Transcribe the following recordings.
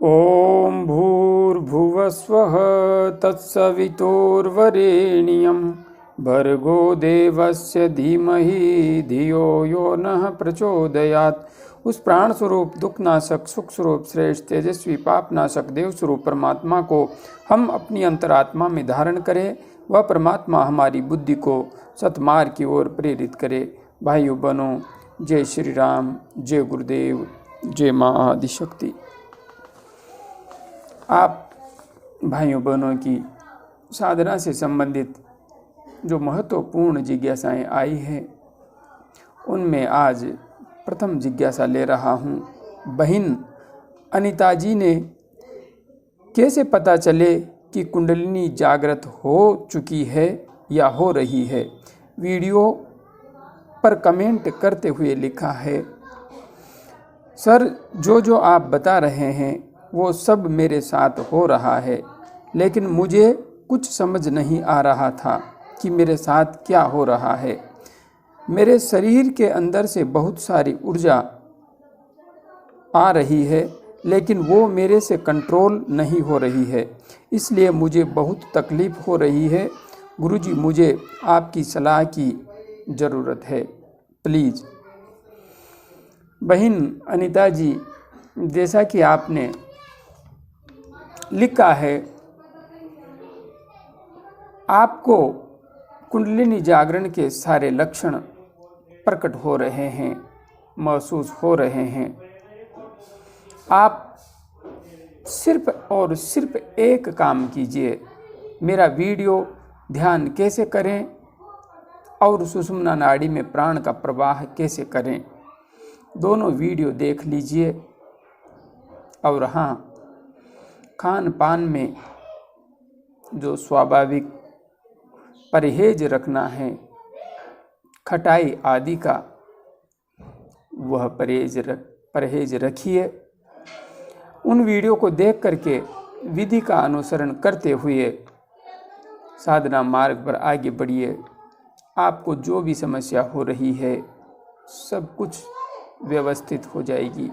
ॐ भूर्भुवस्वः तत्सवितुर्वरेण्यं भर्गो देवस्य धीमहि धियो यो नः प्रचोदयात्। उस प्राण स्वरूप दुखनाशक सुख स्वरूप श्रेष्ठ तेजस्वी पापनाशक देव स्वरूप परमात्मा को हम अपनी अंतरात्मा में धारण करें। वह परमात्मा हमारी बुद्धि को सतमार्ग की ओर प्रेरित करे। भाइयों बहनों, जय श्री राम, जय गुरुदेव, जय माँ आदिशक्ति। आप भाइयों बहनों की साधना से संबंधित जो महत्वपूर्ण जिज्ञासाएं आई हैं, उनमें आज प्रथम जिज्ञासा ले रहा हूं। बहन अनीता जी ने कैसे पता चले कि कुंडलिनी जागृत हो चुकी है या हो रही है। वीडियो पर कमेंट करते हुए लिखा है, सर जो आप बता रहे हैं वो सब मेरे साथ हो रहा है, लेकिन मुझे कुछ समझ नहीं आ रहा था कि मेरे साथ क्या हो रहा है। मेरे शरीर के अंदर से बहुत सारी ऊर्जा आ रही है, लेकिन वो मेरे से कंट्रोल नहीं हो रही है, इसलिए मुझे बहुत तकलीफ़ हो रही है। गुरुजी, मुझे आपकी सलाह की ज़रूरत है, प्लीज़। बहन अनीता जी, जैसा कि आपने लिखा है, आपको कुंडलिनी जागरण के सारे लक्षण प्रकट हो रहे हैं, महसूस हो रहे हैं। आप सिर्फ और सिर्फ एक काम कीजिए, मेरा वीडियो ध्यान कैसे करें और सुषुम्ना नाड़ी में प्राण का प्रवाह कैसे करें, दोनों वीडियो देख लीजिए। और हाँ, खान पान में जो स्वाभाविक परहेज रखना है, खटाई आदि का, वह परहेज रखिए। उन वीडियो को देख करके विधि का अनुसरण करते हुए साधना मार्ग पर आगे बढ़िए। आपको जो भी समस्या हो रही है, सब कुछ व्यवस्थित हो जाएगी,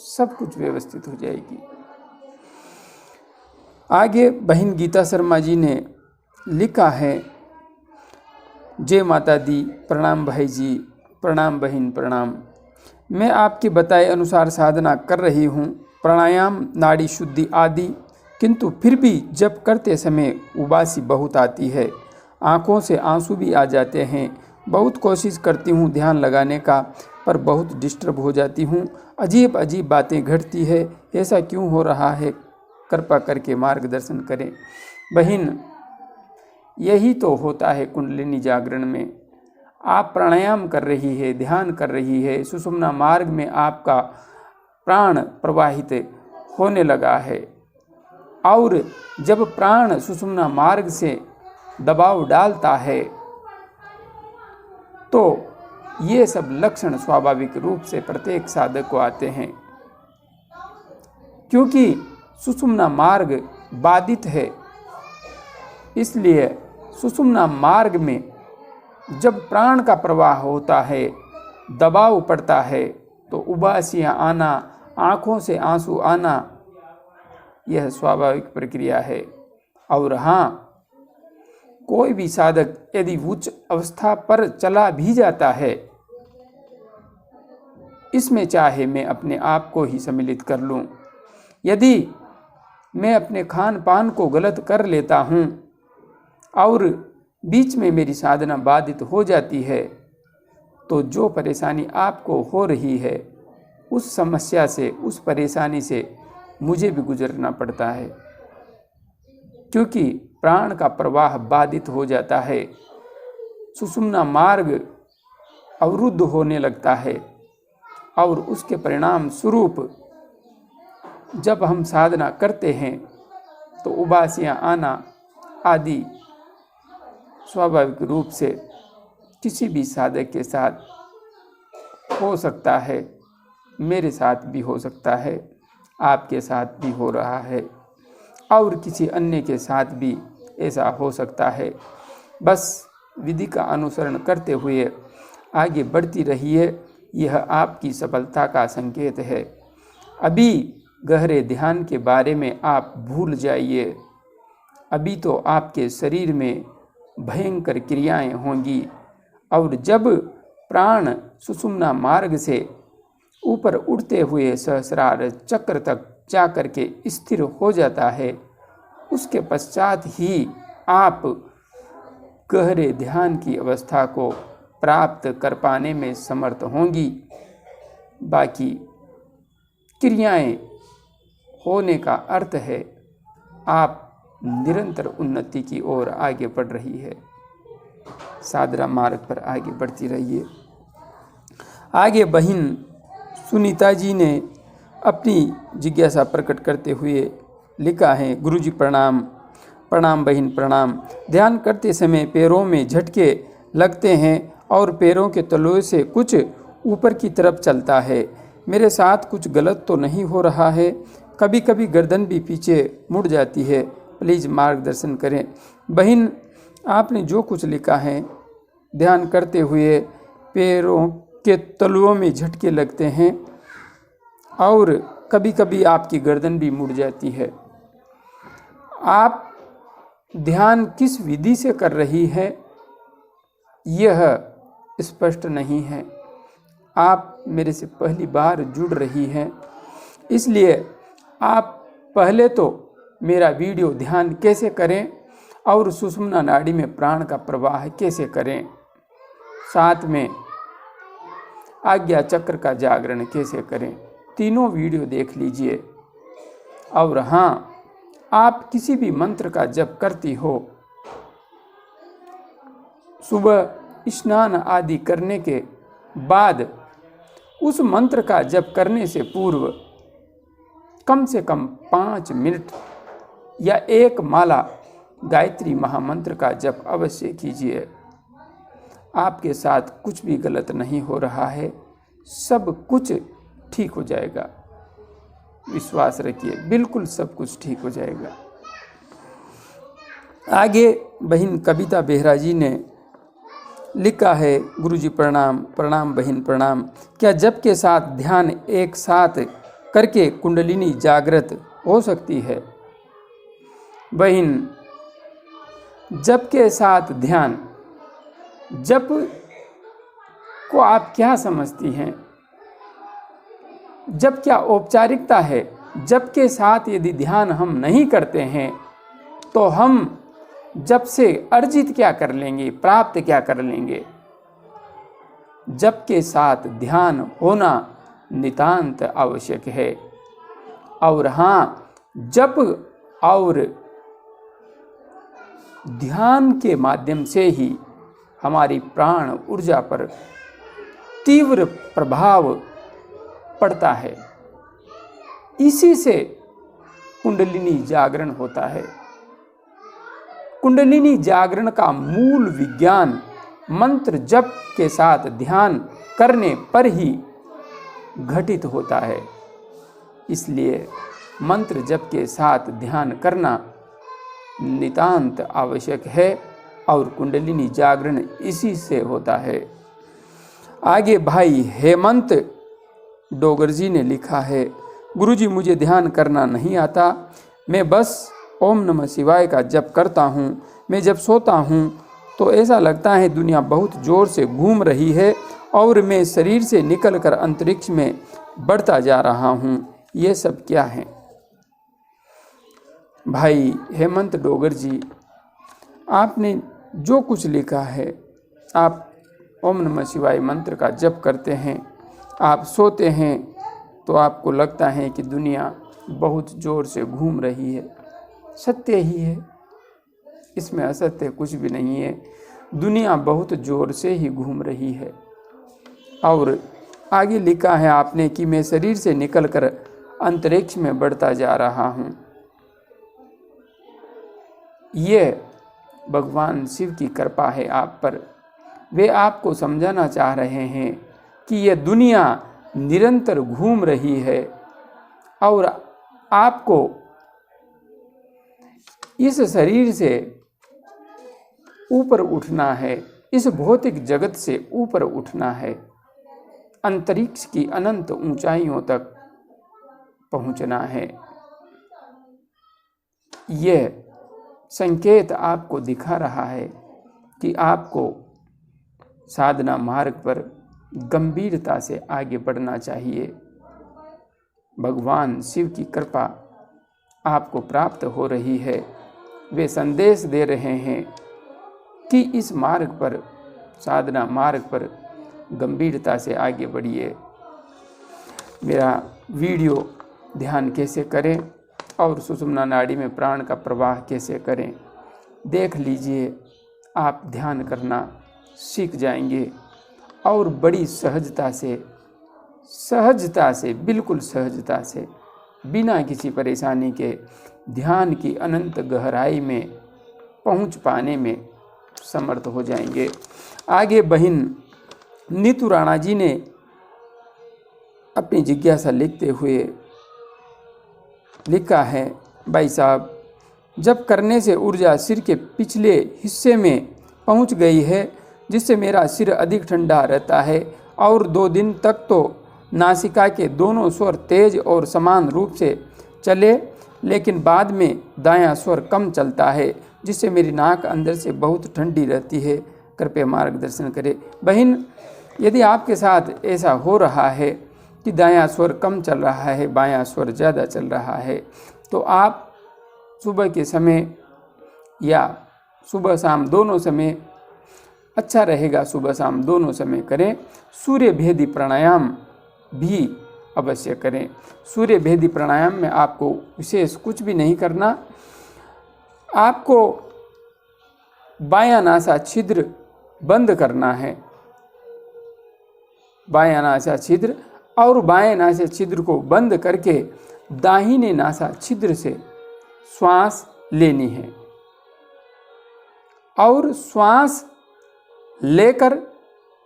सब कुछ व्यवस्थित हो जाएगी। आगे बहन गीता शर्मा जी ने लिखा है, जय माता दी, प्रणाम भाई जी, प्रणाम बहन, प्रणाम। मैं आपके बताए अनुसार साधना कर रही हूँ, प्राणायाम, नाड़ी शुद्धि आदि, किंतु फिर भी जब करते समय उबासी बहुत आती है, आँखों से आंसू भी आ जाते हैं। बहुत कोशिश करती हूँ ध्यान लगाने का, पर बहुत डिस्टर्ब हो जाती हूँ। अजीब अजीब बातें घटती है, ऐसा क्यों हो रहा है, कृपा करके मार्गदर्शन करें। बहन, यही तो होता है कुंडलिनी जागरण में। आप प्राणायाम कर रही है, ध्यान कर रही है, सुषुम्ना मार्ग में आपका प्राण प्रवाहित होने लगा है, और जब प्राण सुषुम्ना मार्ग से दबाव डालता है तो ये सब लक्षण स्वाभाविक रूप से प्रत्येक साधक को आते हैं, क्योंकि सुषुम्ना मार्ग बाधित है। इसलिए सुषुम्ना मार्ग में जब प्राण का प्रवाह होता है, दबाव पड़ता है, तो उबासियाँ आना, आँखों से आंसू आना, यह स्वाभाविक प्रक्रिया है। और हाँ, कोई भी साधक यदि उच्च अवस्था पर चला भी जाता है, इसमें चाहे मैं अपने आप को ही सम्मिलित कर लूँ, यदि मैं अपने खान पान को गलत कर लेता हूँ और बीच में मेरी साधना बाधित हो जाती है, तो जो परेशानी आपको हो रही है, उस समस्या से, उस परेशानी से मुझे भी गुजरना पड़ता है, क्योंकि प्राण का प्रवाह बाधित हो जाता है, सुषुम्ना मार्ग अवरुद्ध होने लगता है, और उसके परिणाम स्वरूप जब हम साधना करते हैं तो उबासियाँ आना आदि स्वाभाविक रूप से किसी भी साधक के साथ हो सकता है। मेरे साथ भी हो सकता है, आपके साथ भी हो रहा है, और किसी अन्य के साथ भी ऐसा हो सकता है। बस विधि का अनुसरण करते हुए आगे बढ़ती रहिए, यह आपकी सफलता का संकेत है। अभी गहरे ध्यान के बारे में आप भूल जाइए। अभी तो आपके शरीर में भयंकर क्रियाएं होंगी और जब प्राण सुषुम्ना मार्ग से ऊपर उड़ते हुए सहस्रार चक्र तक जाकर के स्थिर हो जाता है, उसके पश्चात ही आप गहरे ध्यान की अवस्था को प्राप्त कर पाने में समर्थ होंगी। बाकी क्रियाएं होने का अर्थ है आप निरंतर उन्नति की ओर आगे बढ़ रही है। साधना मार्ग पर आगे बढ़ती रहिए। आगे बहन सुनीता जी ने अपनी जिज्ञासा प्रकट करते हुए लिखा है, गुरुजी प्रणाम। प्रणाम बहन प्रणाम। ध्यान करते समय पैरों में झटके लगते हैं और पैरों के तलुओं से कुछ ऊपर की तरफ चलता है। मेरे साथ कुछ गलत तो नहीं हो रहा है? कभी कभी गर्दन भी पीछे मुड़ जाती है। प्लीज़ मार्गदर्शन करें। बहन, आपने जो कुछ लिखा है, ध्यान करते हुए पैरों के तलुओं में झटके लगते हैं और कभी कभी आपकी गर्दन भी मुड़ जाती है। आप ध्यान किस विधि से कर रही है यह स्पष्ट नहीं है। आप मेरे से पहली बार जुड़ रही हैं, इसलिए आप पहले तो मेरा वीडियो ध्यान कैसे करें और सुषुम्ना नाड़ी में प्राण का प्रवाह कैसे करें, साथ में आज्ञा चक्र का जागरण कैसे करें, तीनों वीडियो देख लीजिए। और हाँ, आप किसी भी मंत्र का जप करती हो, सुबह स्नान आदि करने के बाद उस मंत्र का जप करने से पूर्व कम से कम 5 मिनट या 1 माला गायत्री महामंत्र का जप अवश्य कीजिए। आपके साथ कुछ भी गलत नहीं हो रहा है, सब कुछ ठीक हो जाएगा। विश्वास रखिए, बिल्कुल सब कुछ ठीक हो जाएगा। आगे बहन कविता बेहरा जी ने लिखा है, गुरुजी प्रणाम। प्रणाम बहन प्रणाम। क्या जप के साथ ध्यान एक साथ करके कुंडलिनी जागृत हो सकती है? बहन, जप के साथ ध्यान, जप को आप क्या समझती हैं? जप क्या औपचारिकता है? जप के साथ यदि ध्यान हम नहीं करते हैं तो हम जप से अर्जित क्या कर लेंगे, प्राप्त क्या कर लेंगे? जप के साथ ध्यान होना नितांत आवश्यक है। और हाँ, जप और ध्यान के माध्यम से ही हमारी प्राण ऊर्जा पर तीव्र प्रभाव पड़ता है। इसी से कुंडलिनी जागरण होता है। कुंडलिनी जागरण का मूल विज्ञान मंत्र जप के साथ ध्यान करने पर ही घटित होता है। इसलिए मंत्र जप के साथ ध्यान करना नितांत आवश्यक है और कुंडलिनी जागरण इसी से होता है। आगे भाई हेमंत डोगर जी ने लिखा है, गुरुजी मुझे ध्यान करना नहीं आता, मैं बस ओम नमः शिवाय का जप करता हूँ। मैं जब सोता हूँ तो ऐसा लगता है दुनिया बहुत ज़ोर से घूम रही है और मैं शरीर से निकलकर अंतरिक्ष में बढ़ता जा रहा हूँ। ये सब क्या है? भाई हेमंत डोगर जी, आपने जो कुछ लिखा है, आप ओम नमः शिवाय मंत्र का जप करते हैं, आप सोते हैं तो आपको लगता है कि दुनिया बहुत ज़ोर से घूम रही है। सत्य ही है, इसमें असत्य कुछ भी नहीं है। दुनिया बहुत ज़ोर से ही घूम रही है। और आगे लिखा है आपने कि मैं शरीर से निकलकर अंतरिक्ष में बढ़ता जा रहा हूँ। ये भगवान शिव की कृपा है आप पर। वे आपको समझाना चाह रहे हैं कि यह दुनिया निरंतर घूम रही है और आपको इस शरीर से ऊपर उठना है, इस भौतिक जगत से ऊपर उठना है, अंतरिक्ष की अनंत ऊंचाइयों तक पहुंचना है। यह संकेत आपको दिखा रहा है कि आपको साधना मार्ग पर गंभीरता से आगे बढ़ना चाहिए। भगवान शिव की कृपा आपको प्राप्त हो रही है। वे संदेश दे रहे हैं कि इस मार्ग पर, साधना मार्ग पर गंभीरता से आगे बढ़िए। मेरा वीडियो ध्यान कैसे करें और सुषुम्ना नाड़ी में प्राण का प्रवाह कैसे करें देख लीजिए। आप ध्यान करना सीख जाएंगे और बड़ी सहजता से, बिल्कुल सहजता से, बिना किसी परेशानी के ध्यान की अनंत गहराई में पहुंच पाने में समर्थ हो जाएंगे। आगे बहन नीतू राणा जी ने अपनी जिज्ञासा लिखते हुए लिखा है, भाई साहब, जब करने से ऊर्जा सिर के पिछले हिस्से में पहुंच गई है, जिससे मेरा सिर अधिक ठंडा रहता है और 2 दिन तक तो नासिका के दोनों स्वर तेज और समान रूप से चले, लेकिन बाद में दायां स्वर कम चलता है, जिससे मेरी नाक अंदर से बहुत ठंडी रहती है। कृपया मार्गदर्शन करें। बहन, यदि आपके साथ ऐसा हो रहा है कि दायां स्वर कम चल रहा है, बायां स्वर ज़्यादा चल रहा है, तो आप सुबह के समय या सुबह शाम दोनों समय, अच्छा रहेगा सुबह शाम दोनों समय करें। सूर्य भेदी प्राणायाम भी अवश्य करें। सूर्य भेदी प्राणायाम में आपको विशेष कुछ भी नहीं करना। आपको बायां नासा छिद्र बंद करना है, बायां नासा छिद्र, और बाएं नासा छिद्र को बंद करके दाहिने नासा छिद्र से श्वास लेनी है और श्वास लेकर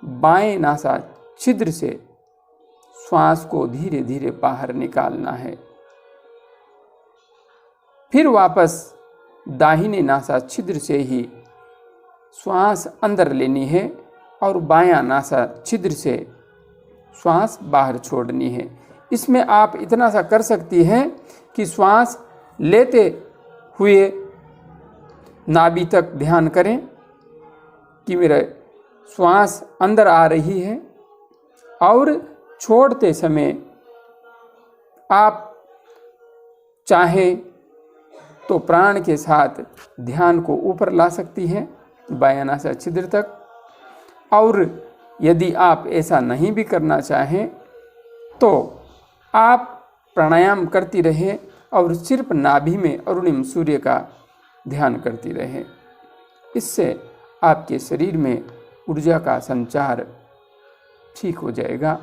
बाएं नासा छिद्र से श्वास को धीरे धीरे बाहर निकालना है। फिर वापस दाहिने नासा छिद्र से ही श्वास अंदर लेनी है और बायां नासा छिद्र से श्वास बाहर छोड़नी है। इसमें आप इतना सा कर सकती हैं कि श्वास लेते हुए नाभि तक ध्यान करें कि मेरा श्वास अंदर आ रही है, और छोड़ते समय आप चाहें तो प्राण के साथ ध्यान को ऊपर ला सकती हैं बायां नासा छिद्र तक, और यदि आप ऐसा नहीं भी करना चाहें तो आप प्राणायाम करती रहें और सिर्फ नाभि में अरुणिम सूर्य का ध्यान करती रहें। इससे आपके शरीर में ऊर्जा का संचार ठीक हो जाएगा।